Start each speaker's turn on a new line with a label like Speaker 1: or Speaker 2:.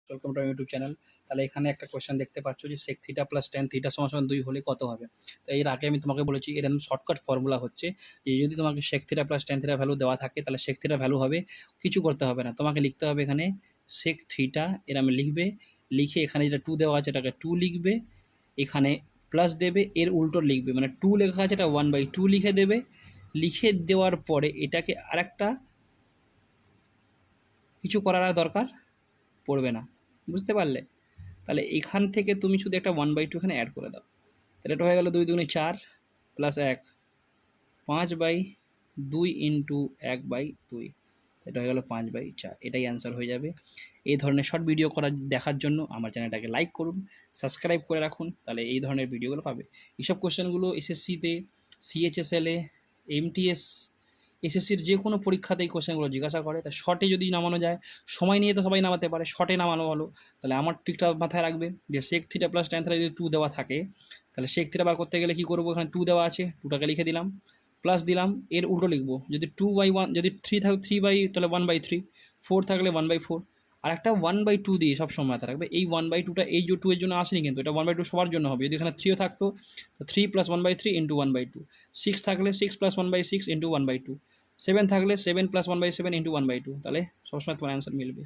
Speaker 1: Welcome to YouTube channel. তাহলে এখানে একটা কোয়েশ্চেন দেখতে পাচ্ছ যে sec theta plus tan theta সমান 2 হলে কত হবে। তো এর আগে আমি তোমাকে বলেছি এর একদম শর্টকাট ফর্মুলা হচ্ছে যে যদি তোমাকে sec theta plus tan theta value দেওয়া থাকে তাহলে sec থিটা ভ্যালু হবে, কিছু করতে হবে না, তোমাকে লিখতে হবে এখানে sec থিটা, এর আমি লিখবে, লিখে এখানে যেটা 2 দেওয়া আছে এটাকে 2 লিখবে, এখানে প্লাস দেবে, এর উল্টো লিখবে, মানে 2 লেখা আছে এটা 1/2 লিখে দেবে। লিখে দেওয়ার পরে এটাকে আরেকটা কিছু করার আর দরকার পড়বে না, বুঝতে পারলে? তাহলে এখান থেকে তুমি শুধু একটা 1/2 এখানে অ্যাড করে দাও, তাহলে এটা হয়ে গেল 2 2 4 প্লাস 1 5/2 ইন্টু 1/2, এটা হয়ে গেল 5/4। এটাই অ্যান্সার হয়ে যাবে। এই ধরনের শর্ট ভিডিও দেখার জন্য আমার চ্যানেলটাকে লাইক করুন, সাবস্ক্রাইব করে রাখুন, তাহলে এই ধরনের ভিডিওগুলো পাবে। এইসব কোশ্চেনগুলো এসএসসিতে, সিএইচএসএলে, এমটিএস, এসএসসির যে কোনো পরীক্ষাতেই কোশ্চেনগুলো জিজ্ঞাসা করে। তা শর্টে যদি নামানো যায়, সময় নিয়ে তো সবাই নামাতে পারে, শর্টে নামানো ভালো। তাহলে আমার ট্রিকটা মাথায় রাখবে যে sec theta plus tan theta যদি 2 দেওয়া থাকে, তাহলে sec থিটা বার করতে গেলে কী করবো, এখানে 2 দেওয়া আছে, 2টাকে লিখে দিলাম, প্লাস দিলাম, এর উল্টো লিখবো, যদি 2/1, যদি 3 থাকে 3 তাহলে 1/3, 4 থাকলে 1/4, আর একটা 1/2 দিয়ে সব সময় মাথায় রাখবে। এই 1/2টা এই যে 2 এর জন্য আসেনি, কিন্তু এটা 1/2 সবার জন্য হবে। যদি এখানে 3ও থাকতো তো 3 + 1/3 ইন্টু 1/2, 6 থাকলে 6 + 1/6 ইন্টু 1/2, 7 থাকলে 7 + 1/7 ইন্টু 1/2, তাহলে সবসময় তোমার অ্যান্সার মিলবে।